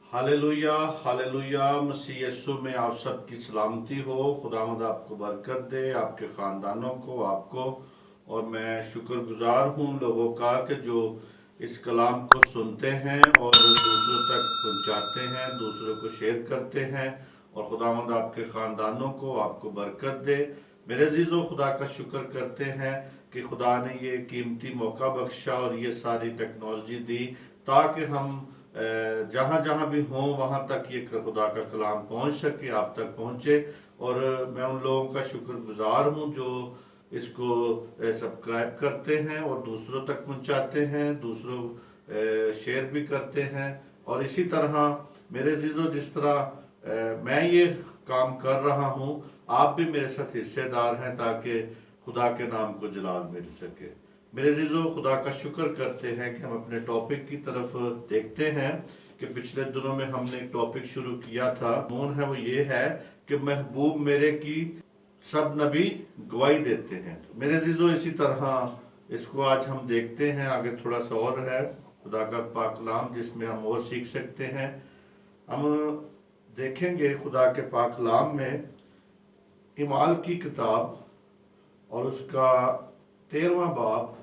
Hallelujah hallelujah. मसीह यीशु में आप सबकी सलामती हो। खुदावंद आपको बरकत दे, आपके ख़ानदानों को, आपको। और मैं शुक्रगुजार हूँ लोगों का कि जो इस कलाम को सुनते हैं और दूसरों तक पहुँचाते हैं, दूसरों को शेयर करते हैं। और खुदावंद आपके ख़ानदानों को, आपको बरकत दे। मेरे अजीज़ों, खुदा का शुक्र करते हैं कि खुदा ने ये कीमती मौका बख्शा और ये सारी टेक्नोलॉजी दी ताकि हम जहाँ जहाँ भी हों वहाँ तक ये खुदा का कलाम पहुँच सके, आप तक पहुँचे। और मैं उन लोगों का शुक्रगुजार हूँ जो इसको सब्सक्राइब करते हैं और दूसरों तक पहुँचाते हैं, दूसरों शेयर भी करते हैं। और इसी तरह मेरे अजीज़ों, जिस तरह मैं ये काम कर रहा हूँ, आप भी मेरे साथ हिस्सेदार हैं ताकि खुदा के नाम को जलाल मिल सके। मेरे अजीज़ों, खुदा का शुक्र करते हैं कि हम अपने टॉपिक की तरफ देखते हैं कि पिछले दिनों में हमने एक टॉपिक शुरू किया था। मौन है वो ये है कि महबूब मेरे की सब नबी गवाही देते हैं। मेरे अजीज़ों, इसी तरह इसको आज हम देखते हैं। आगे थोड़ा सा और है खुदा का पाक कलाम जिसमें हम और सीख सकते हैं। हम देखेंगे खुदा के पाक कलाम में इमाल की किताब और उसका 13वां बाब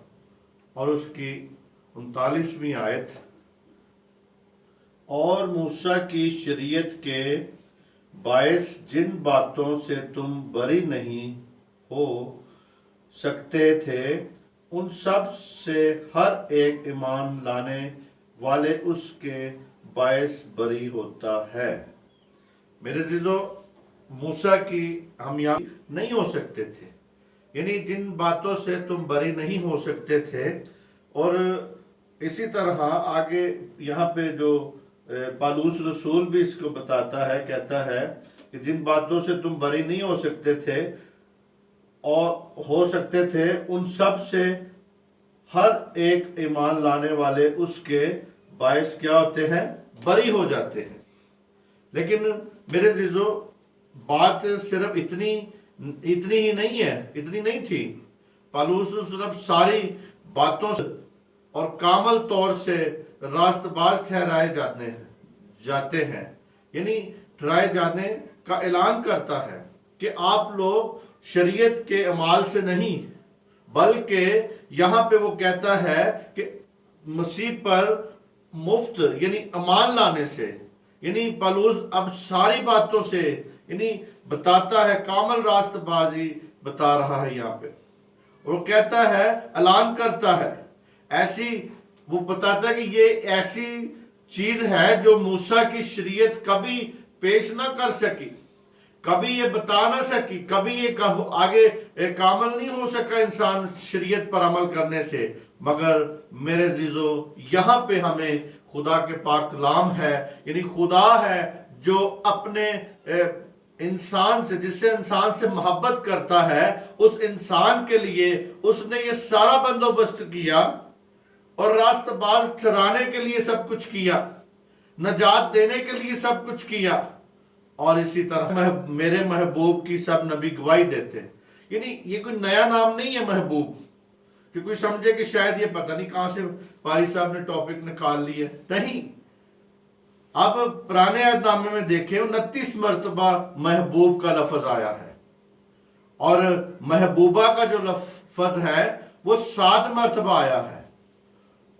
और उसकी 39वीं आयत। और मूसा की शरीयत के बायस जिन बातों से तुम बरी नहीं हो सकते थे, उन सब से हर एक ईमान लाने वाले उसके बायस बरी होता है। मेरे अजीजों, मूसा की हम यहाँ नहीं हो सकते थे, यानी जिन बातों से तुम बरी नहीं हो सकते थे। और इसी तरह आगे यहाँ पे जो पालूस रसूल भी इसको बताता है, कहता है कि जिन बातों से तुम बरी नहीं हो सकते थे और हो सकते थे, उन सब से हर एक ईमान लाने वाले उसके बायस क्या होते हैं? बरी हो जाते हैं। लेकिन मेरे अजीजों, बात सिर्फ इतनी ही नहीं है, इतनी नहीं थी। पालूस रसूल सारी बातों से और कामल तौर से रास्तबाज ठहराए जाते हैं, यानी ठहराए जाने का ऐलान करता है कि आप लोग शरीयत के अमाल से नहीं, बल्कि यहाँ पे वो कहता है कि मसीह पर मुफ्त यानी अमाल लाने से, यानी पलूस अब सारी बातों से यानी बताता है, कामल रास्तबाजी बता रहा है यहाँ पे। और वो कहता है, ऐलान करता है, ऐसी वो बताता है कि ये ऐसी चीज है जो मूसा की शरीयत कभी पेश ना कर सकी, कभी ये बता ना सकी, कभी ये आगे कामल नहीं हो सका इंसान शरीयत पर अमल करने से। मगर मेरे अजीजों, यहाँ पे हमें खुदा के पाक कलाम है, यानी खुदा है जो अपने इंसान से, जिससे इंसान से मोहब्बत करता है, उस इंसान के लिए उसने ये सारा बंदोबस्त किया और रास्तबाज ठहराने के लिए सब कुछ किया, नजात देने के लिए सब कुछ किया। और इसी तरह मेरे महबूब की सब नबी गवाही देते हैं। यानी ये कोई नया नाम नहीं है महबूब, कि कोई समझे कि शायद ये पता नहीं कहां से पारी साहब ने टॉपिक निकाल लिया। नहीं, अब पुराने अहदनामे में देखें 29 मरतबा महबूब का लफ्ज आया है, और महबूबा का जो लफ्ज है वो 7 मरतबा आया है।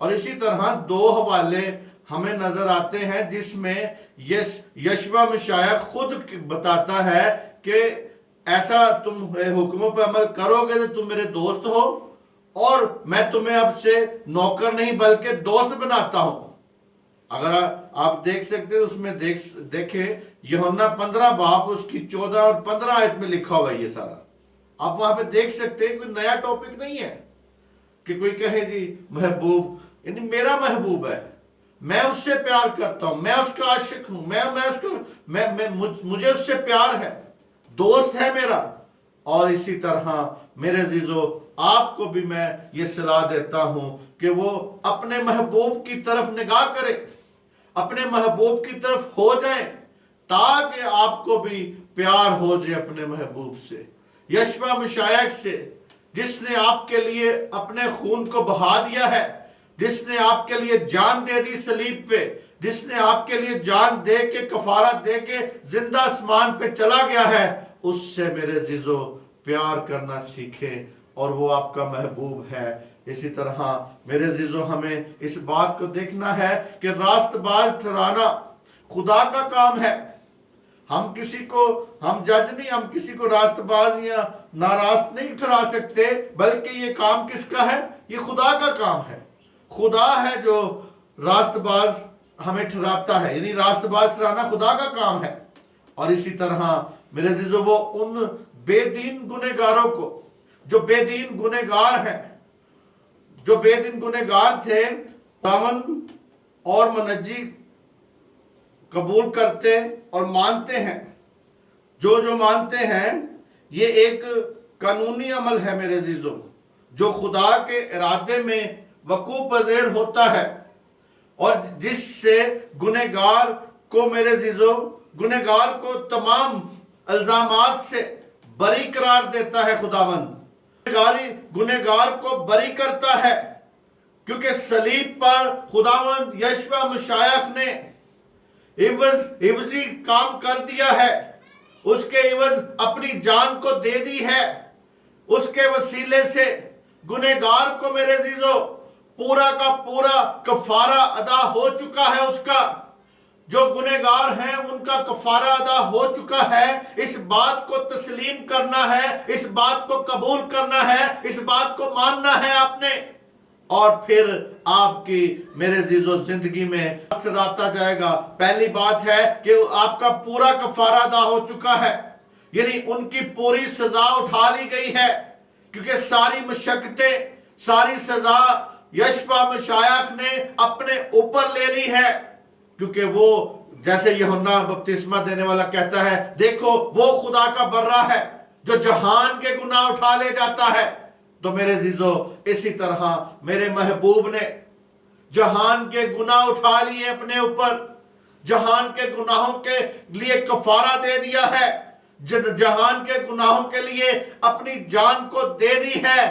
और इसी तरह 2 हवाले हमें नजर आते हैं जिसमें यशवा मशाया खुद बताता है कि ऐसा तुम हुक्मों पर अमल करोगे तो तुम मेरे दोस्त हो, और मैं तुम्हें अब से नौकर नहीं बल्कि दोस्त बनाता हूं। अगर आप देख सकते हैं उसमें देखें यूहन्ना 15 बाब उसकी 14 और 15 आयत में लिखा हुआ है ये सारा। आप वहां पे देख सकते हैं, कोई नया टॉपिक नहीं है कि कोई कहे जी महबूब, यानी मेरा महबूब है, मैं उससे प्यार करता हूं, मैं उसका आशिक हूं, मुझे उससे प्यार है, दोस्त है मेरा। और इसी तरह मेरे अजीजों, आपको भी मैं ये सलाह देता हूं कि वो अपने महबूब की तरफ निगाह करें, अपने महबूब की तरफ हो जाएं, ताकि आपको भी प्यार हो जाए अपने महबूब से, यशवा मशायख से, जिसने आपके लिए अपने खून को बहा दिया है, जिसने आपके लिए जान दे दी सलीब पे, جس نے آپ کے لیے جان دے کے کفارہ دے کے زندہ آسمان پہ چلا گیا ہے، اس سے میرے عزیزو پیار کرنا سیکھیں، اور وہ آپ کا محبوب ہے۔ اسی طرح میرے عزیزو ہمیں اس بات کو دیکھنا ہے کہ راست باز ٹھہرانا خدا کا کام ہے۔ ہم جج نہیں، ہم کسی کو راست باز یا ناراست نہیں ٹھہرا سکتے، بلکہ یہ کام کس کا ہے؟ یہ خدا کا کام ہے۔ خدا ہے جو راست باز ہمیں ٹھہراتا ہے، یعنی راست باز ٹھہرانا خدا کا کام ہے۔ اور اسی طرح میرے عزیزو وہ ان بے دین گنہگاروں کو، جو بے دین گنہگار ہیں، جو بے دین گنہگار تھے، خداوند اور منجی قبول کرتے اور مانتے ہیں، جو مانتے ہیں، یہ ایک قانونی عمل ہے میرے عزیزو، جو خدا کے ارادے میں وقوع پذیر ہوتا ہے، اور جس سے گنہگار کو میرے عزیزو، گنہگار کو تمام الزامات سے بری قرار دیتا ہے خداوند۔ گنہگار کو بری کرتا ہے، کیونکہ صلیب پر خداوند یشوع مشائخ نے عوضی کام کر دیا ہے، اس کے عوض اپنی جان کو دے دی ہے۔ اس کے وسیلے سے گنہگار کو میرے عزیزو پورا کا پورا کفارہ ادا ہو چکا ہے۔ اس کا جو گنہگار ہیں ان کا کفارہ ادا ہو چکا ہے۔ اس بات کو تسلیم کرنا ہے، اس بات کو قبول کرنا ہے، اس بات کو ماننا ہے آپ نے، اور پھر آپ کی میرے عزیزو زندگی میں اثر آتا جائے گا۔ پہلی بات ہے کہ آپ کا پورا کفارہ ادا ہو چکا ہے، یعنی ان کی پوری سزا اٹھا لی گئی ہے، کیونکہ ساری مشقتیں، ساری سزا یشوع مشائخ نے اپنے اوپر لے لی ہے۔ کیونکہ وہ جیسے یوحنا بپتسمہ دینے والا کہتا ہے، دیکھو وہ خدا کا برہ ہے جو جہان کے گناہ اٹھا لے جاتا ہے۔ تو میرے عزیزو اسی طرح میرے محبوب نے جہان کے گناہ اٹھا لیے اپنے اوپر، جہان کے گناہوں کے لیے کفارہ دے دیا ہے، جہان کے گناہوں کے لیے اپنی جان کو دے دی ہے،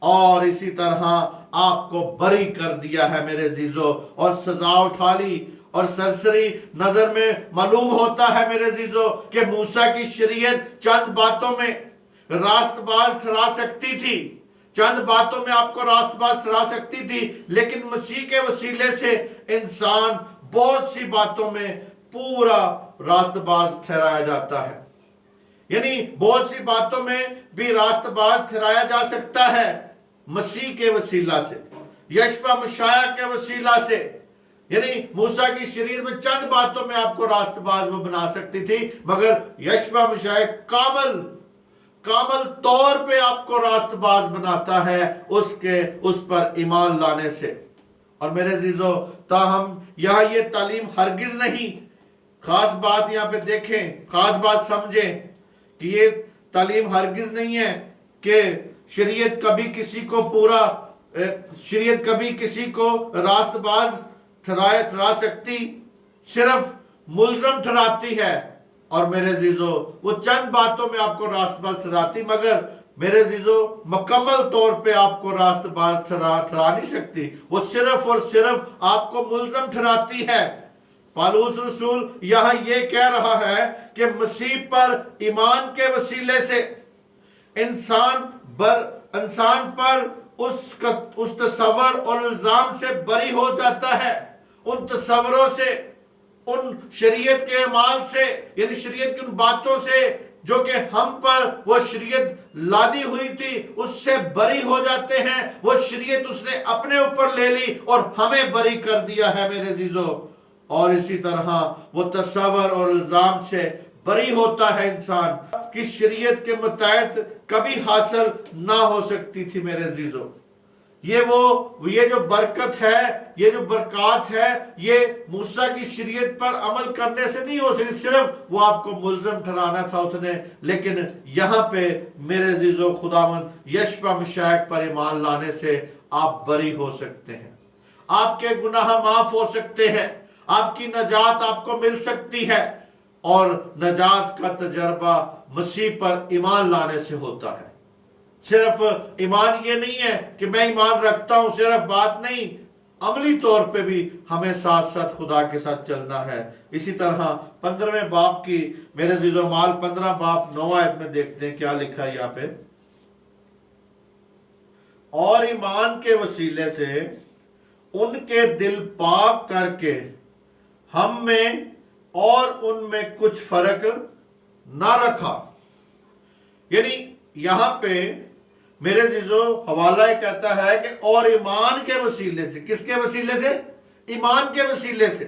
اور اسی طرح آپ کو بری کر دیا ہے میرے عزیزو، اور سزا اٹھا لی۔ اور سرسری نظر میں معلوم ہوتا ہے میرے عزیزو کہ موسیٰ کی شریعت چند باتوں میں راست باز ٹھہرا سکتی تھی، چند باتوں میں آپ کو راست باز ٹھہرا سکتی تھی، لیکن مسیح کے وسیلے سے انسان بہت سی باتوں میں پورا راست باز ٹھہرایا جاتا ہے۔ یعنی بہت سی باتوں میں بھی راست باز ٹھہرایا جا سکتا ہے مسیح کے وسیلہ سے، یشوع مشائخ کے وسیلہ سے۔ یعنی موسیٰ کی شریعت میں چند باتوں میں آپ کو راست باز وہ بنا سکتی تھی، مگر یشوع مشائخ کامل طور پہ آپ کو راست باز بناتا ہے اس پر ایمان لانے سے۔ اور میرے عزیزو تاہم یہاں یہ تعلیم ہرگز نہیں، خاص بات یہاں پہ دیکھیں، خاص بات سمجھیں کہ یہ تعلیم ہرگز نہیں ہے کہ شریعت کبھی کسی کو راست باز ٹھہرا سکتی، صرف ملزم ٹھہراتی ہے۔ اور میرے عزیزو وہ چند باتوں میں آپ کو راست باز ٹھہراتی، مگر میرے عزیزو مکمل طور پہ آپ کو راست باز ٹھہرا نہیں سکتی، وہ صرف اور صرف آپ کو ملزم ٹھہراتی ہے۔ پالوس رسول یہاں یہ کہہ رہا ہے کہ مسیح پر ایمان کے وسیلے سے انسان پر اس تصور اور الزام سے بری ہو جاتا ہے، ان تصوروں سے، ان شریعت کے اعمال سے، یعنی شریعت کی ان باتوں سے جو کہ ہم پر وہ شریعت لادی ہوئی تھی، اس سے بری ہو جاتے ہیں۔ وہ شریعت اس نے اپنے اوپر لے لی اور ہمیں بری کر دیا ہے میرے عزیزو۔ اور اسی طرح وہ تصور اور الزام سے بری ہوتا ہے انسان کی شریعت کے متحد کبھی حاصل نہ ہو سکتی تھی میرے عزیزو۔ یہ جو برکت ہے، یہ جو برکات ہے، یہ موسیٰ کی شریعت پر عمل کرنے سے نہیں ہو سکتی، صرف وہ آپ کو ملزم ٹھہرانا تھا اتنے۔ لیکن یہاں پہ میرے عزیزو خداوند یشوع مشائخ پر ایمان لانے سے آپ بری ہو سکتے ہیں، آپ کے گناہ معاف ہو سکتے ہیں، آپ کی نجات آپ کو مل سکتی ہے۔ اور نجات کا تجربہ مسیح پر ایمان لانے سے ہوتا ہے۔ صرف ایمان یہ نہیں ہے کہ میں ایمان رکھتا ہوں، صرف بات نہیں، अमली तौर पे भी हमें साथ साथ खुदा के साथ चलना है। इसी तरह 15वें बाब की मेरे अजीजों माल 15 बाब 9 आयत में देखते हैं क्या लिखा है यहाँ पे। और ईमान के वसीले से उनके दिल पाक करके हम में और उनमें कुछ फर्क ना रखा। यानी यहां पे मेरे जीजो हवाला कहता है कि और ईमान के वसीले से, किसके वसीले से? ईमान के वसीले से।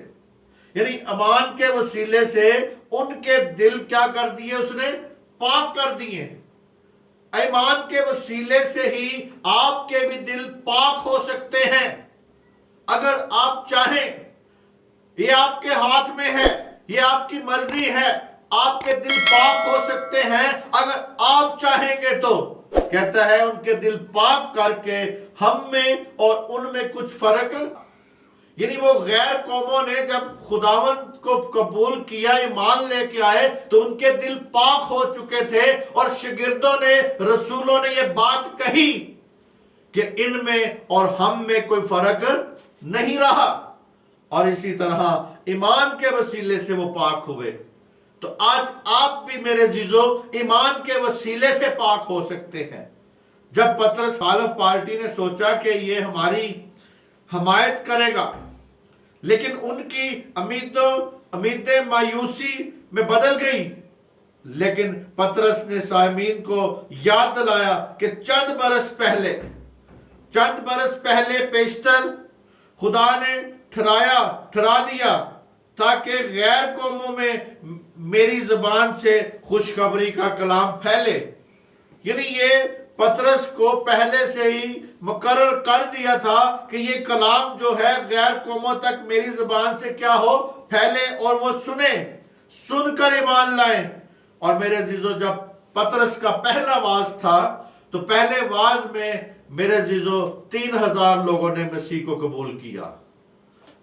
यानी ईमान के वसीले से उनके दिल क्या कर दिए? उसने पाक कर दिए। ईमान के वसीले से ही आपके भी दिल पाक हो सकते हैं अगर आप चाहें। ये आपके हाथ में है, ये आपकी मर्जी है। आपके दिल पाक हो सकते हैं अगर आप चाहेंगे तो। कहता है उनके दिल पाक करके हम में और उनमें कुछ फर्क। यानी वो गैर कौमों ने जब खुदावंद को कबूल किया, ईमान लेके आए, तो उनके दिल पाक हो चुके थे। और शागिर्दों ने, रसूलों ने ये बात कही कि इनमें और हम में कोई फर्क नहीं रहा। और इसी तरह ईमान के वसीले से वो पाक हुए। तो आज आप भी मेरे जीजो ईमान के वसीले से पाक हो सकते हैं। जब पतरस खालिफ पार्टी ने सोचा कि ये हमारी हमायत करेगा, लेकिन उनकी उम्मीदें मायूसी में बदल गई। लेकिन पतरस ने सामीन को याद दिलाया कि चंद बरस पहले पेशतर खुदा ने ठहरा दिया ताकि गैर कौमों में मेरी जुबान से खुशखबरी का कलाम फैले। यानी ये पतरस को पहले से ही मुकर्रर कर दिया था कि ये कलाम जो है गैर कौमों तक मेरी जुबान से क्या हो? फैले और वो सुनकर ईमान लाएं। और मेरे अजीजों जब पतरस का पहला वाज था तो पहले वाज में मेरे अजीजों 3000 लोगों ने मसीह को कबूल किया।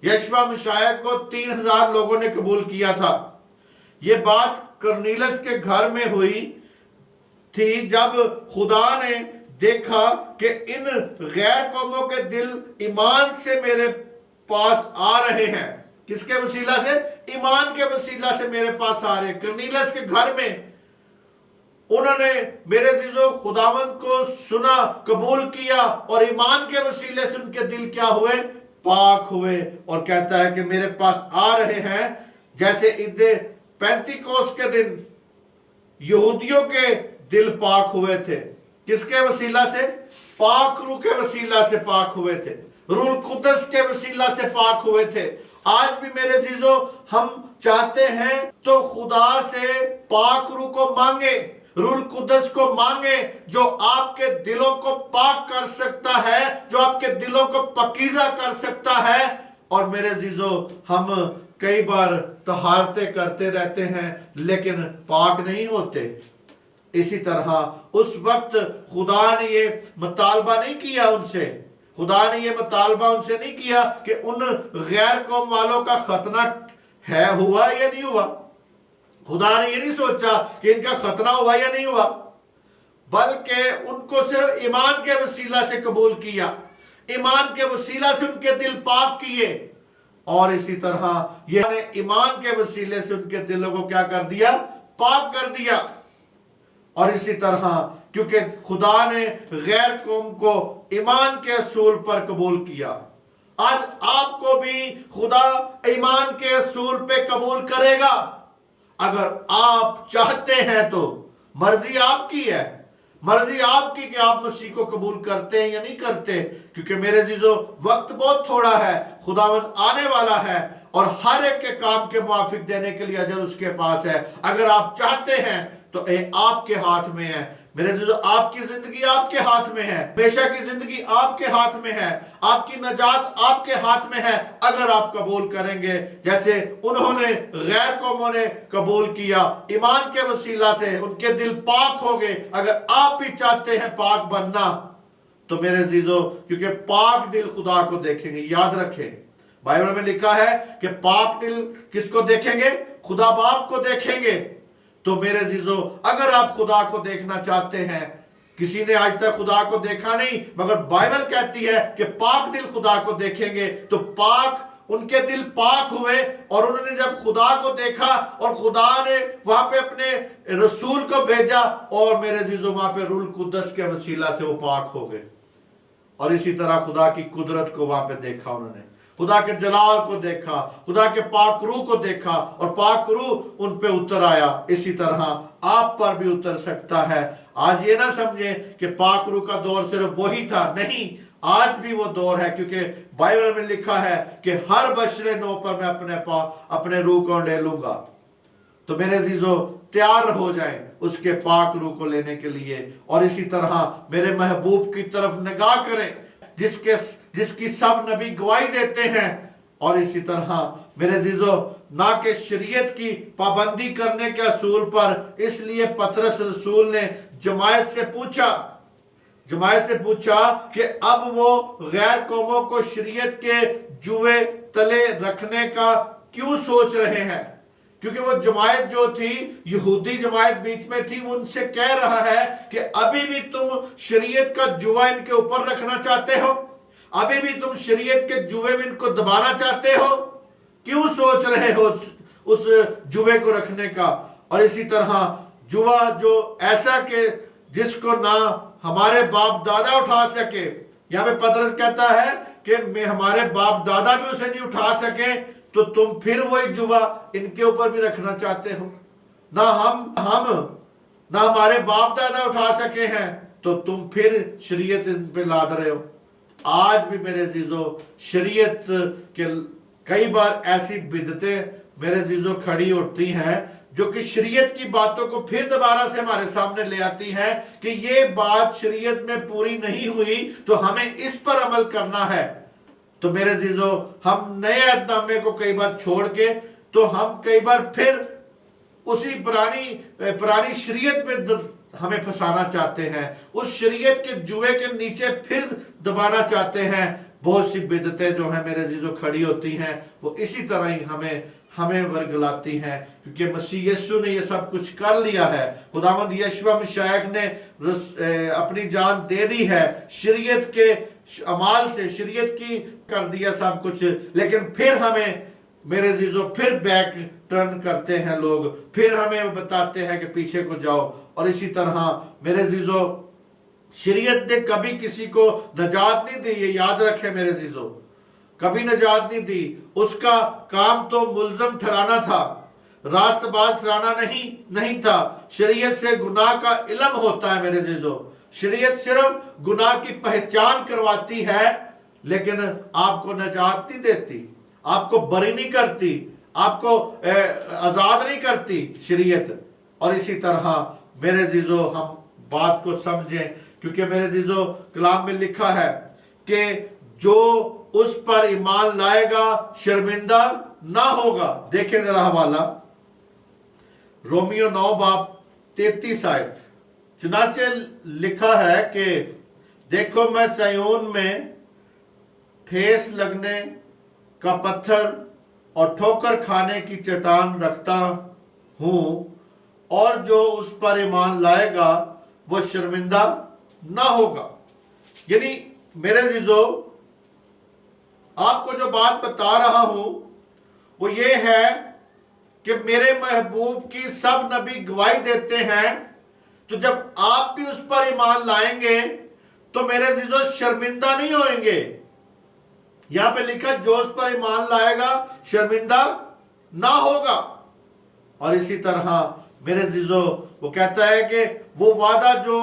यशवा मशाया को 3000 लोगों ने कबूल किया था। ये बात करनीलस के घर में हुई थी जब खुदा ने देखा कि इन गैर कौमों के दिल ईमान से मेरे पास आ रहे हैं। किसके वसीला से? ईमान के वसीला से मेरे पास आ रहे। करनीलस के घर में उन्होंने मेरे जीजो खुदावंद को सुना, कबूल किया और ईमान के वसीले से उनके दिल क्या हुए? पाक हुए। और कहता है कि मेरे पास आ रहे हैं जैसे ईद पेंतिकोस्त के दिन यहूदियों के दिल पाक हुए थे। किसके वसीला से? पाक रूह के वसीला से पाक हुए थे। रूह कुदस के वसीला से पाक हुए थे। आज भी मेरे जीजो हम चाहते हैं तो खुदा से पाक रूह को मांगे, रूह कुदस को मांगे, जो आपके दिलों को पाक कर सकता है, जो आपके दिलों को पकीज़ा कर सकता है। और मेरे जीजो हम कई बार तहारते करते रहते हैं लेकिन पाक नहीं होते। इसी तरह उस वक्त खुदा ने ये मुतालबा नहीं किया उनसे, खुदा ने ये मुतालबा उनसे नहीं किया कि उन गैर कौम वालों का खतना है, हुआ या नहीं हुआ। खुदा ने ये नहीं सोचा कि इनका खतना हुआ या नहीं हुआ, बल्कि उनको सिर्फ ईमान के वसीला से कबूल किया, ईमान के वसीला से उनके दिल पाक किए। और इसी तरह ये ईमान के वसीले से उनके दिलों को क्या कर दिया? पाक कर दिया। और इसी तरह क्योंकि खुदा ने गैर कौम को ईमान के असूल पर कबूल किया, आज आपको भी खुदा ईमान के असूल पे कबूल करेगा अगर आप चाहते हैं तो। मर्जी आपकी है, मर्जी आपकी कि आप मसीह को कबूल करते हैं या नहीं करते। क्योंकि मेरे जीजो वक्त बहुत थोड़ा है, खुदावंद आने वाला है और हर एक के काम के मुआफिक देने के लिए अजर उसके पास है। अगर आप चाहते हैं तो ये आपके हाथ में है। मेरे जीजो आपकी जिंदगी आपके हाथ में है, हमेशा की जिंदगी आपके हाथ में है, आपकी नजात आपके हाथ में है अगर आप कबूल करेंगे। जैसे उन्होंने गैर कौमों ने कबूल किया, ईमान के वसीला से उनके दिल पाक हो गए। अगर आप भी चाहते हैं पाक बनना तो मेरे जीजो, क्योंकि पाक दिल खुदा को देखेंगे। याद रखें बाइबल में लिखा है कि पाक दिल किसको देखेंगे? खुदा बाप को देखेंगे। तो मेरे जीजो अगर आप खुदा को देखना चाहते हैं किसी ने आज तक खुदा को देखा नहीं, मगर बाइबल कहती है कि पाक दिल खुदा को देखेंगे। तो पाक, उनके दिल पाक हुए और उन्होंने जब खुदा को देखा और खुदा ने वहां पे अपने रसूल को भेजा और मेरे अजीजों वहां पे रूह कुद्दस के वसीला से वो पाक हो गए। और इसी तरह खुदा की कुदरत को वहां पे देखा उन्होंने, खुदा के जलाल को देखा, खुदा के पाक रूह को देखा और पाक रूह उन पे उतर आया। इसी तरह आप पर भी उतर सकता है। आज ये ना समझें कि पाक रूह का दौर सिर्फ वही था, नहीं, आज भी वो दौर है, क्योंकि बाइबल में लिखा है कि हर बशरे नो पर मैं अपने रूह को ढेलूंगा। तो मेरे अजीजों, तैयार हो जाएं उसके पाक रूह को लेने के लिए। और इसी तरह मेरे महबूब की तरफ निगाह करें जिसकी सब नबी गवाही देते हैं। और इसी तरह मेरे अजीजों, ना कि शरीयत की पाबंदी करने के असूल पर, इसलिए पतरस रसूल ने जमायत से पूछा कि अब वो गैर कौमों को शरीयत के जुए तले रखने का क्यों सोच रहे हैं। क्योंकि वो जमायत जो थी, यहूदी जमायत बीच में थी, वो उनसे कह रहा है कि अभी भी तुम शरीयत का जुआ इनके ऊपर रखना चाहते हो, अभी भी तुम शरीयत के जुए में इनको दबाना चाहते हो, क्यों सोच रहे हो उस जुए को रखने का। और इसी तरह जुआ जो ऐसा कि जिसको ना हमारे बाप दादा उठा सके, यहाँ पे पतरस कहता है कि हमारे बाप दादा भी उसे नहीं उठा सके, तो तुम फिर वही जुआ इनके ऊपर भी रखना चाहते हो। ना ना हमारे बाप दादा उठा सके हैं, तो तुम फिर शरीयत इन पे लाद रहे हो। आज भी मेरे अजीजों, शरीयत के कई बार ऐसी बिदतें मेरे अजीजों खड़ी होती हैं जो कि शरीयत की बातों को फिर दोबारा से हमारे सामने ले आती है कि ये बात शरीयत में पूरी नहीं हुई, तो हमें इस पर अमल करना है। तो मेरे अजीजों, हम नए अहदनामे को कई बार छोड़ के, तो हम कई बार फिर उसी पुरानी शरीयत में हमें फंसाना चाहते हैं, उस शरीयत के जुए के नीचे फिर दबाना चाहते हैं। बहुत सी बिदतें जो हैं मेरे अजीजों खड़ी होती हैं, वो इसी तरह ही हमें वर्गलाती हैं, क्योंकि मसीह यीशु ने ये सब कुछ कर लिया है। खुदावंद यीशु मसीह ने अपनी जान दे दी है, शरीयत के अमाल से शरीयत की कर दिया सब कुछ। लेकिन फिर हमें मेरे अजीजों फिर बैक टर्न करते हैं लोग, फिर हमें बताते हैं कि पीछे को जाओ। और इसी तरह मेरे अजीजों, शरीयत ने कभी किसी को नजात नहीं दी, ये याद रखें मेरे अजीजों, कभी नजात नहीं दी। उसका काम तो मुल्जम ठहराना था, रास्तबाज ठहराना नहीं था। शरीयत से गुनाह का इल्म होता है मेरे अजीजों। शरीयत सिर्फ गुनाह की पहचान करवाती है, लेकिन आपको नजात नहीं देती, आपको बरी नहीं करती, आपको आजाद नहीं करती शरीयत। और इसी तरह मेरे अजीजों, हम बात को समझें, क्योंकि मेरे अजीजों कलाम में लिखा है कि जो उस पर ईमान लाएगा शर्मिंदा ना होगा। देखें जरा हवाला रोमियो 9 बाब 33 आयत। चुनाचे लिखा है कि देखो मैं सयोन में ठेस लगने का पत्थर और ठोकर खाने की चट्टान रखता हूं, और जो उस पर ईमान लाएगा वो शर्मिंदा ना होगा। यानी मेरे अजीजों, आपको जो बात बता रहा हूं वो ये है कि मेरे महबूब की सब नबी गवाही देते हैं, तो जब आप भी उस पर ईमान लाएंगे तो मेरे अजीजों शर्मिंदा नहीं होंगे। यहां पे लिखा जो उस पर ईमान लाएगा शर्मिंदा ना होगा। और इसी तरह मेरे अजीजों, वो कहता है कि वो वादा जो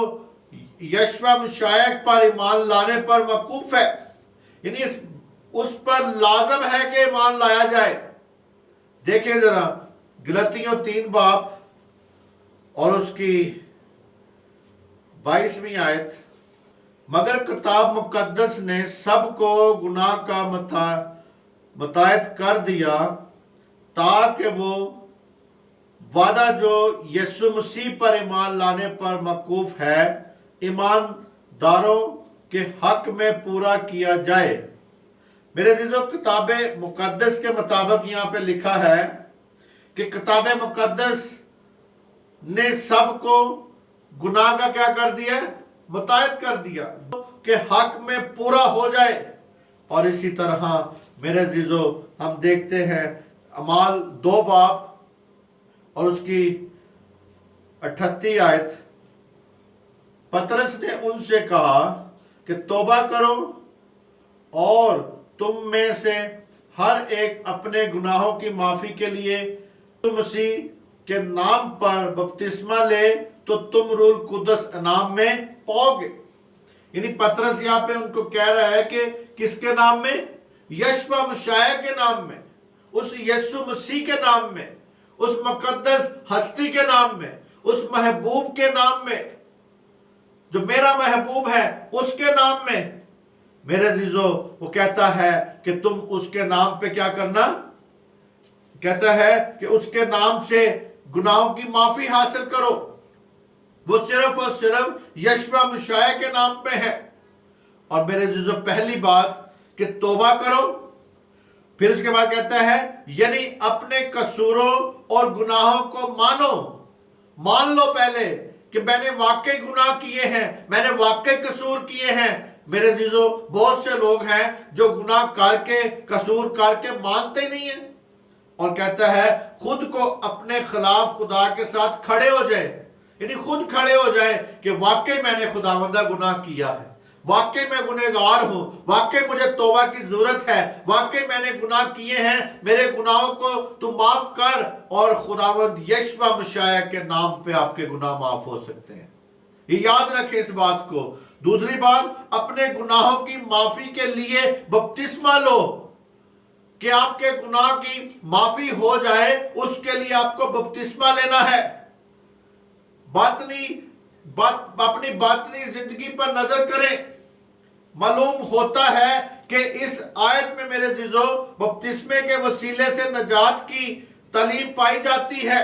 यशवा मशायख पर ईमान लाने पर मौकूफ है, यानी उस पर लाजम है कि ईमान लाया जाए। देखें जरा गलतियों 3 बाब और उसकी 22वीं आयत। मगर किताब मुकद्दस ने सबको गुनाह का मुतायत कर दिया, ताकि वो वादा जो यीशु मसीह पर ईमान लाने पर मौकूफ है, ईमानदारों के हक में पूरा किया जाए। मेरे अजीजों, किताब मुकद्दस के मुताबिक यहाँ पे लिखा है कि किताब मुकद्दस ने सबको गुनाह का क्या कर दिया, متعہد کر دیا کہ حق میں پورا ہو جائے۔ اور اسی طرح میرے عزیزو ہم دیکھتے ہیں اعمال 2 باب اور اس کی 38 آیت، پطرس نے ان سے کہا کہ توبہ کرو اور تم میں سے ہر ایک اپنے گناہوں کی معافی کے لیے مسیح کے نام پر بپتسمہ لے تو تم روح القدس انعام میں پاؤ گے۔ یعنی پطرس یہاں پہ ان کو کہہ رہا ہے کہ کس کے نام میں؟ یشوع مشیع کے نام میں، اس یسوع مسیح کے نام میں، اس مقدس ہستی کے نام میں، اس محبوب کے نام میں، جو میرا محبوب ہے اس کے نام میں۔ میرے عزیزو وہ کہتا ہے کہ تم اس کے نام پہ کیا کرنا؟ کہتا ہے کہ اس کے نام سے گناہوں کی معافی حاصل کرو۔ وہ صرف اور صرف یشوع مشیع کے نام پہ ہے۔ اور میرے عزیزو پہلی بات کہ توبہ کرو، پھر اس کے بعد کہتا ہے یعنی اپنے قصوروں اور گناہوں کو مان لو پہلے کہ میں نے واقعی گناہ کیے ہیں، میں نے واقعی قصور کیے ہیں۔ میرے عزیزو بہت سے لوگ ہیں جو گناہ کر کے قصور کر کے مانتے ہی نہیں ہیں، اور کہتا ہے خود کو اپنے خلاف خدا کے ساتھ کھڑے ہو جائے، یعنی خود کھڑے ہو جائیں کہ واقعی میں نے خداوندہ گناہ کیا ہے، واقعی میں گنہگار ہوں، واقعی مجھے توبہ کی ضرورت ہے، واقعی میں نے گناہ کیے ہیں، میرے گناہوں کو تو معاف کر۔ اور خداوند یشوع مشیع کے نام پہ آپ کے گناہ معاف ہو سکتے ہیں، یہ یاد رکھیں اس بات کو۔ دوسری بات، اپنے گناہوں کی معافی کے لیے بپتسمہ لو، کہ آپ کے گناہ کی معافی ہو جائے، اس کے لیے آپ کو بپتسمہ لینا ہے۔ اپنی باطنی زندگی پر نظر کریں۔ معلوم ہوتا ہے کہ اس آیت میں میرے عزیزو بپتسمے کے وسیلے سے نجات کی تعلیم پائی جاتی ہے،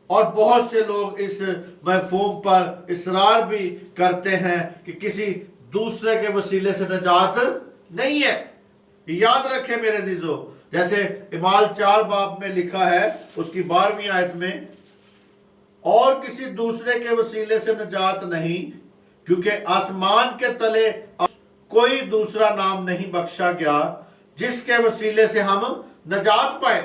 اور بہت سے لوگ اس مفہوم پر اصرار بھی کرتے ہیں کہ کسی دوسرے کے وسیلے سے نجات نہیں ہے۔ یاد رکھیں میرے عزیزو، جیسے اعمال 4 باب میں لکھا ہے اس کی 12ویں آیت میں، اور کسی دوسرے کے وسیلے سے نجات نہیں، کیونکہ آسمان کے تلے کوئی دوسرا نام نہیں بخشا گیا جس کے وسیلے سے ہم نجات پائیں۔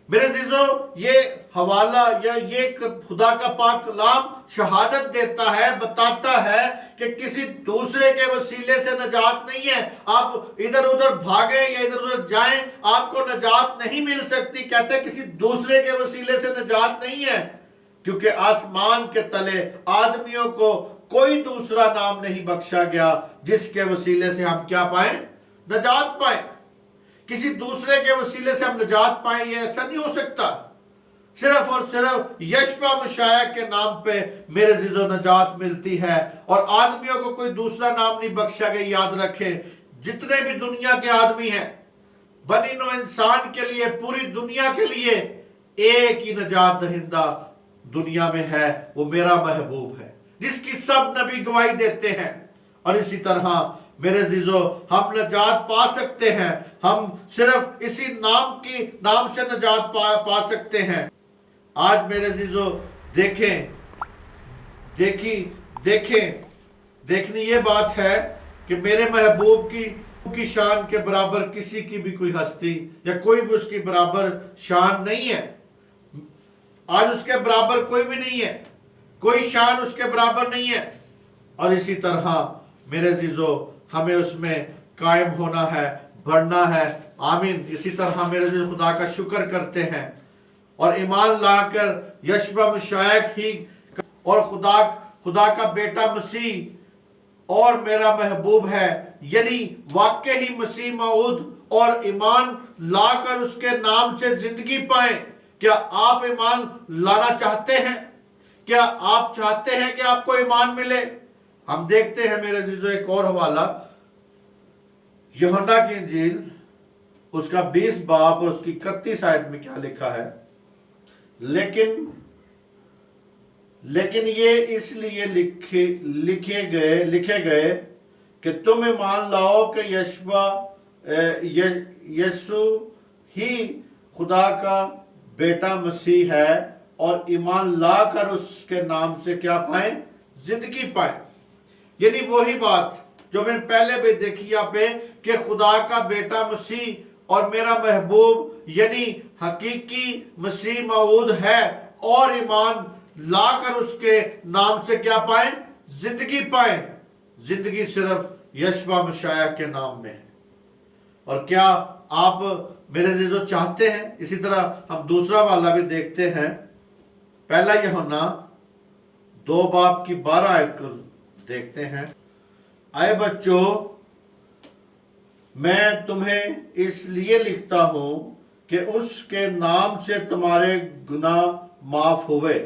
میرے عزیزو یہ حوالہ یا یہ خدا کا پاک کلام شہادت دیتا ہے، بتاتا ہے کہ کسی دوسرے کے وسیلے سے نجات نہیں ہے۔ آپ ادھر ادھر بھاگیں یا ادھر ادھر جائیں، آپ کو نجات نہیں مل سکتی۔ کہتے ہیں کسی دوسرے کے وسیلے سے نجات نہیں ہے، کیونکہ آسمان کے تلے آدمیوں کو کوئی دوسرا نام نہیں بخشا گیا جس کے وسیلے سے ہم کیا پائیں؟ نجات پائیں۔ کسی دوسرے کے وسیلے سے ہم نجات پائیں، یہ ایسا نہیں ہو سکتا۔ صرف اور صرف یشوع مشیع کے نام پہ میرے عزیزو نجات ملتی ہے، اور آدمیوں کو کوئی دوسرا نام نہیں بخشا گیا۔ یاد رکھیں جتنے بھی دنیا کے آدمی ہیں، بنی نوع انسان کے لیے، پوری دنیا کے لیے ایک ہی نجات دہندہ دنیا میں ہے، وہ میرا محبوب ہے، جس کی سب نبی گواہی دیتے ہیں۔ اور اسی طرح میرے عزیزو ہم نجات پا سکتے ہیں، ہم صرف اسی نام سے نجات پا سکتے ہیں۔ آج میرے عزیزو دیکھنی یہ بات ہے کہ میرے محبوب کی شان کے برابر کسی کی بھی کوئی ہستی یا کوئی بھی اس کی برابر شان نہیں ہے۔ آج اس کے برابر کوئی بھی نہیں ہے، کوئی شان اس کے برابر نہیں ہے۔ اور اسی طرح میرے عزیزو ہمیں اس میں قائم ہونا ہے، بڑھنا ہے۔ آمین۔ اسی طرح میرے عزیز خدا کا شکر کرتے ہیں اور ایمان لا کر یشوع مشیع ہی اور خدا کا بیٹا مسیح اور میرا محبوب ہے، یعنی واقعی مسیح موعود، اور ایمان لا کر اس کے نام سے زندگی پائیں۔ کیا آپ ایمان لانا چاہتے ہیں؟ کیا آپ چاہتے ہیں کہ آپ کو ایمان ملے؟ ہم دیکھتے ہیں میرے عزیزو ایک اور حوالہ، یوحنا کی انجیل اس کا 20 باب اور اس کی 31 آیت میں کیا لکھا ہے؟ لیکن یہ اس لیے لکھے گئے کہ تم ایمان لاؤ کہ یسوع ہی خدا کا بیٹا مسیح ہے، اور ایمان لا کر اس کے نام سے کیا پائیں؟ زندگی پائیں۔ یعنی وہی بات جو میں نے پہلے بھی دیکھی یہاں پہ کہ خدا کا بیٹا مسیح اور میرا محبوب یعنی حقیقی مسیح موعود ہے، اور ایمان لا کر اس کے نام سے کیا پائیں؟ زندگی پائیں۔ زندگی صرف یشوع مسیح کے نام میں ہے۔ اور کیا آپ میرے عزیزو چاہتے ہیں؟ اسی طرح ہم دوسرا والا بھی دیکھتے ہیں، پہلا یوحنا 2:12 کو دیکھتے ہیں۔ اے بچوں، میں تمہیں اس لیے لکھتا ہوں کہ اس کے نام سے تمہارے گناہ معاف ہوئے۔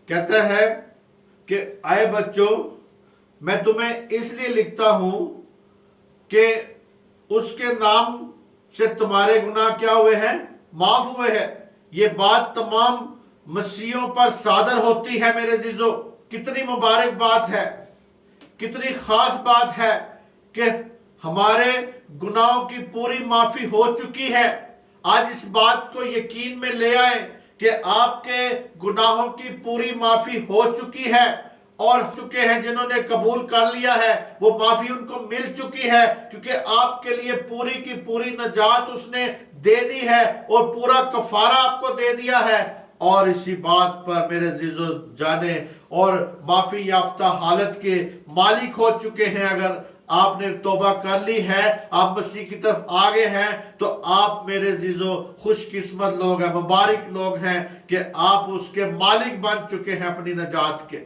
کہتا ہے کہ اے بچوں، میں تمہیں اس لیے لکھتا ہوں کہ اس کے نام سے تمہارے گناہ کیا ہوئے ہیں؟ معاف ہوئے ہیں۔ یہ بات تمام مسیحوں پر صادر ہوتی ہے میرے عزیزو۔ کتنی مبارک بات ہے، کتنی خاص بات ہے کہ ہمارے گناہوں کی پوری معافی ہو چکی ہے۔ آج اس بات کو یقین میں لے آئیں کہ آپ کے گناہوں کی پوری معافی ہو چکی ہے، اور چکے ہیں جنہوں نے قبول کر لیا ہے وہ معافی ان کو مل چکی ہے، کیونکہ آپ کے لیے پوری کی پوری نجات اس نے دے دی ہے اور پورا کفارہ آپ کو دے دیا ہے۔ اور اسی بات پر میرے عزیزو جانے اور معافی یافتہ حالت کے مالک ہو چکے ہیں۔ اگر آپ نے توبہ کر لی ہے، آپ مسیح کی طرف آگے ہیں، تو آپ میرے عزیزو خوش قسمت لوگ ہیں، مبارک لوگ ہیں کہ آپ اس کے مالک بن چکے ہیں اپنی نجات کے۔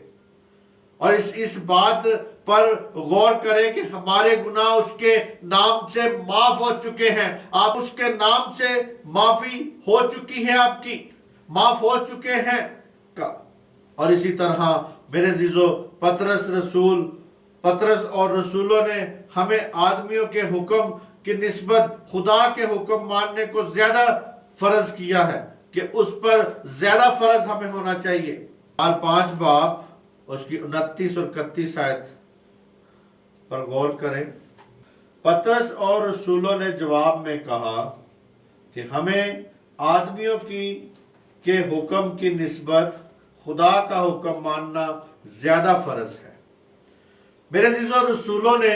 اور اس بات پر غور کریں کہ ہمارے گناہ اس کے نام سے معاف ہو چکے ہیں۔ آپ اس کے نام سے معافی ہو چکی ہے، آپ کی معاف ہو چکے ہیں۔ اور اسی طرح میرے عزیزو پطرس اور رسولوں نے ہمیں آدمیوں کے حکم کی نسبت خدا کے حکم ماننے کو زیادہ فرض کیا ہے، کہ اس پر زیادہ فرض ہمیں ہونا چاہیے۔ 5 باب اس کی 29 اور 31 آیت پر غور کریں۔ پطرس اور رسولوں نے جواب میں کہا کہ ہمیں آدمیوں کے حکم کی نسبت خدا کا حکم ماننا زیادہ فرض ہے۔ میرے عزیزو، رسولوں نے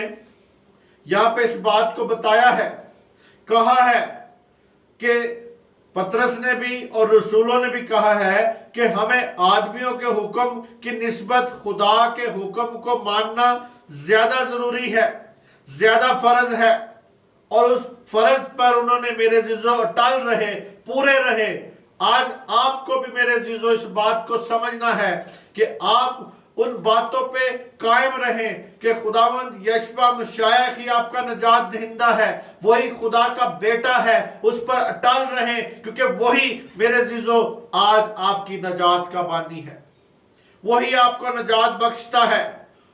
یہاں پہ اس بات کو بتایا ہے، کہا ہے کہ پطرس نے بھی اور رسولوں نے بھی کہا ہے کہ ہمیں آدمیوں کے حکم کی نسبت خدا کے حکم کو ماننا زیادہ ضروری ہے، زیادہ فرض ہے۔ اور اس فرض پر انہوں نے میرے عزیزو اٹل رہے، پورے رہے۔ آج آپ کو بھی میرے عزیزو اس بات کو سمجھنا ہے کہ آپ ان باتوں پہ قائم رہیں کہ خداوند یشوع مسیح ہی آپ کا نجات دہندہ ہے، وہی خدا کا بیٹا ہے، اس پر اٹل رہیں، کیونکہ وہی میرے عزیزو آج آپ کی نجات کا بانی ہے، وہی آپ کو نجات بخشتا ہے۔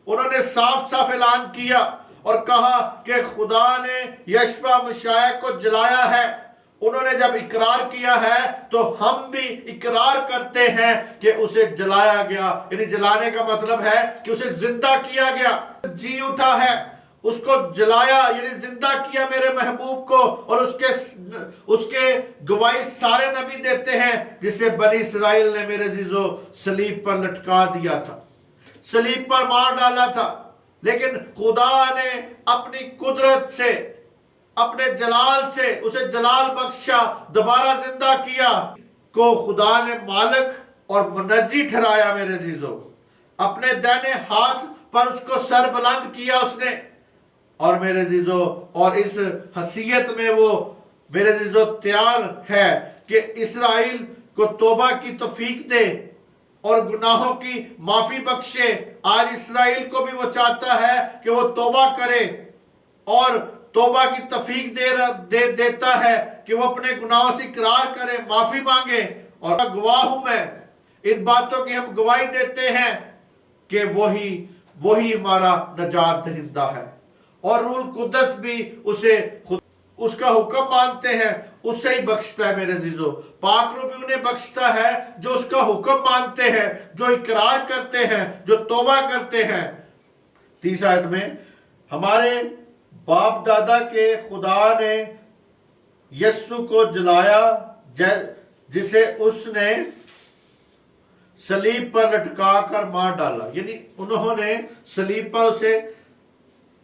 انہوں نے صاف صاف اعلان کیا اور کہا کہ خدا نے یشوع مسیح کو جلایا ہے۔ انہوں نے جب اقرار کیا ہے تو ہم بھی اقرار کرتے ہیں کہ اسے جلایا گیا، یعنی جلانے کا مطلب ہے کہ اسے زندہ کیا گیا، جی اٹھا ہے، اس کو جلایا یعنی زندہ کیا میرے محبوب کو۔ اور اس کے گواہی سارے نبی دیتے ہیں، جسے بنی اسرائیل نے میرے عزیزو صلیب پر لٹکا دیا تھا، صلیب پر مار ڈالا تھا، لیکن خدا نے اپنی قدرت سے، اپنے جلال سے اسے جلال بخشا، دوبارہ زندہ کیا، کو خدا نے مالک اور منجی ٹھہرایا میرے عزیزو۔ اپنے دائنے ہاتھ پر اس کو سر بلند کیا اس نے، اور میرے عزیزو اور اس حیثیت میں وہ میرے عزیزو تیار ہے کہ اسرائیل کو توبہ کی توفیق دے اور گناہوں کی معافی بخشے۔ آج اسرائیل کو بھی وہ چاہتا ہے کہ وہ توبہ کرے اور توبہ کی توفیق دیتا ہے کہ وہ اپنے گناہوں سے اقرار کرے، معافی مانگے۔ اور گواہ ہوں میں ان باتوں کی، ہم گواہی دیتے ہیں کہ وہی ہمارا نجات دہندہ ہے، اور روح القدس بھی اس کا حکم مانتے ہیں، اس سے ہی بخشتا ہے میرے عزیزو۔ پاک روح بھی انہیں بخشتا ہے جو اس کا حکم مانتے ہیں، جو اقرار کرتے ہیں، جو توبہ کرتے ہیں۔ 30 آیت میں ہمارے باپ دادا کے خدا نے یسوع کو جلایا، جسے اس نے सलीब पर लटका कर मार डाला, यानी उन्होंने सलीब पर उसे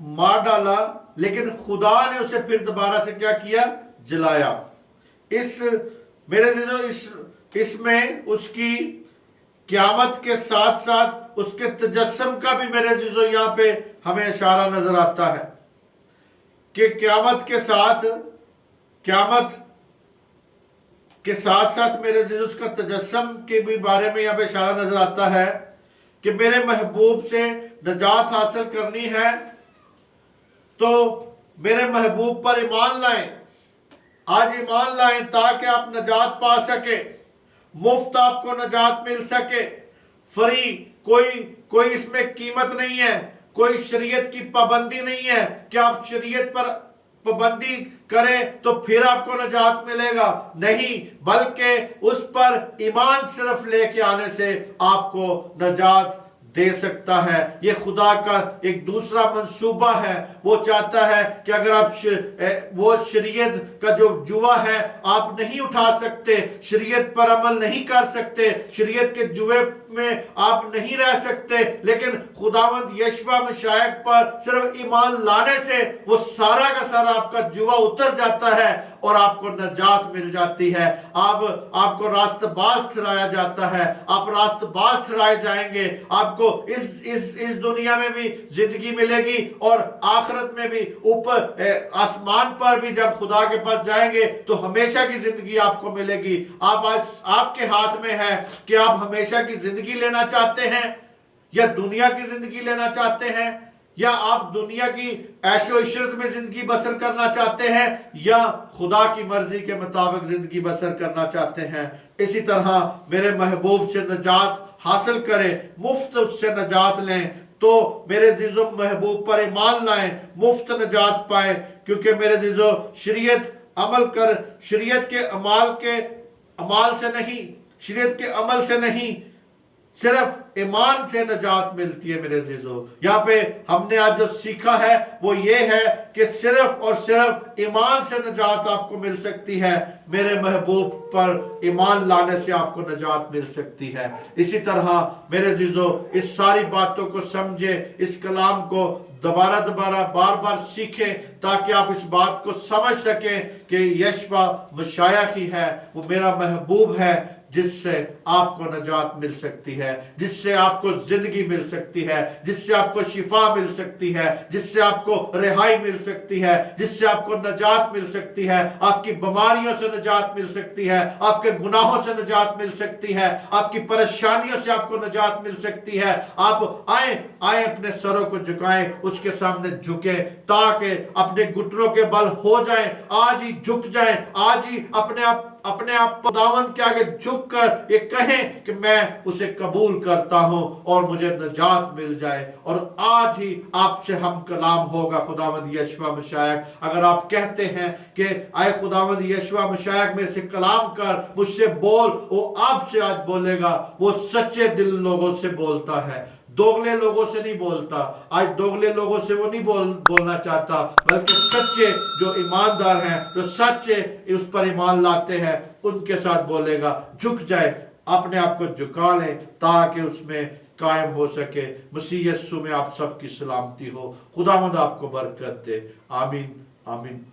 मार डाला, लेकिन खुदा ने उसे फिर दोबारा से क्या किया, जलाया। इस मेरे जो इसमें उसकी क़यामत के साथ साथ उसके तजस्सुम का भी मेरे जीजो यहाँ पे हमें इशारा नजर आता है कि क़यामत के साथ साथ मेरे जीजो उसका तजस्सुम के भी बारे में यहाँ पे इशारा नजर आता है कि मेरे महबूब से नजात हासिल करनी है तो मेरे महबूब पर ईमान लाएं, आज ईमान लाएं ताकि आप नजात पा सके, मुफ्त आपको नजात मिल सके, फ्री, कोई इसमें कीमत नहीं है, कोई शरीयत की पाबंदी नहीं है कि आप शरीयत पर पाबंदी करें तो फिर आपको नजात मिलेगा, नहीं, बल्कि उस पर ईमान सिर्फ लेके आने से आपको नजात दे सकता है। ये खुदा का एक दूसरा मंसूबा है। वो चाहता है कि अगर आप वो शरीयत का जो जुआ है आप नहीं उठा सकते, शरीयत पर अमल नहीं कर सकते, शरीयत के जुए में आप नहीं रह सकते, लेकिन खुदावंद यशवा मशाइख पर सिर्फ ईमान लाने से वो सारा का सारा आपका जुआ उतर जाता है और आपको नजात मिल जाती है। आपको रास्तबाज ठहराया जाता है, आप रास्तबाज ठहराए जाएंगे, आपको इस दुनिया में भी जिंदगी मिलेगी और आखिरत में भी ऊपर आसमान पर भी जब खुदा के पास जाएंगे तो हमेशा की जिंदगी आपको मिलेगी। आपके हाथ में है कि आप हमेशा की जिंदगी लेना चाहते हैं या दुनिया की जिंदगी लेना चाहते हैं, या आप दुनिया की ऐशो इशरत में जिंदगी बसर करना चाहते हैं या खुदा की मर्जी के मुताबिक जिंदगी बसर करना चाहते हैं। इसी तरह मेरे महबूब से नजात हासिल करें, मुफ्त उससे नजात लें, तो मेरे जीजो महबूब पर ईमान लाएं, मुफ्त नजात पाएं, क्योंकि मेरे जीजो शरीयत के अमाल से नहीं, शरीयत के अमल से नहीं, सिर्फ ईमान से नजात मिलती है। मेरे अजीजों, यहाँ पे हमने आज जो सीखा है वो ये है कि सिर्फ और सिर्फ ईमान से नजात आपको मिल सकती है, मेरे महबूब पर ईमान लाने से आपको नजात मिल सकती है। इसी तरह मेरे अजीजों, इस सारी बातों को समझे, इस कलाम को दोबारा बार बार सीखें ताकि आप इस बात को समझ सकें कि यशवा मशाइख ही है, वो मेरा महबूब है जिससे आपको नजात मिल सकती है, जिससे आपको जिंदगी मिल सकती है, जिससे आपको शिफा मिल सकती है, जिससे आपको रिहाई मिल सकती है, जिससे आपको नजात मिल सकती है, आपकी बीमारियों से नजात मिल सकती है, आपके गुनाहों से नजात मिल सकती है, आपकी परेशानियों से आपको नजात मिल सकती है। आप आए अपने सरों को झुकाएं, उसके सामने झुके ताकि अपने घुटनों के बल हो जाएं, आज ही झुक जाएं, आज ही अपने आप खुदावंद के आगे झुक कर ये कहें कि मैं उसे कबूल करता हूं और मुझे नजात मिल जाए। और आज ही आपसे हम कलाम होगा खुदावंद यशवा मशाइख। अगर आप कहते हैं कि आए खुदावंद यशवा मशाइख मेरे से कलाम कर, मुझसे बोल, वो आपसे आज बोलेगा। वो सच्चे दिल लोगों से बोलता है, दोगले लोगों से नहीं बोलता। आज दोगले लोगों से वो नहीं बोलना चाहता, बल्कि सच्चे जो ईमानदार हैं, जो सच्चे उस पर ईमान लाते हैं, उनके साथ बोलेगा। झुक जाए, अपने आप को झुका लें ताकि उसमें कायम हो सके। मसीह यीशु में आप सबकी सलामती हो। खुदावंद आपको बरकत दे। आमीन आमीन।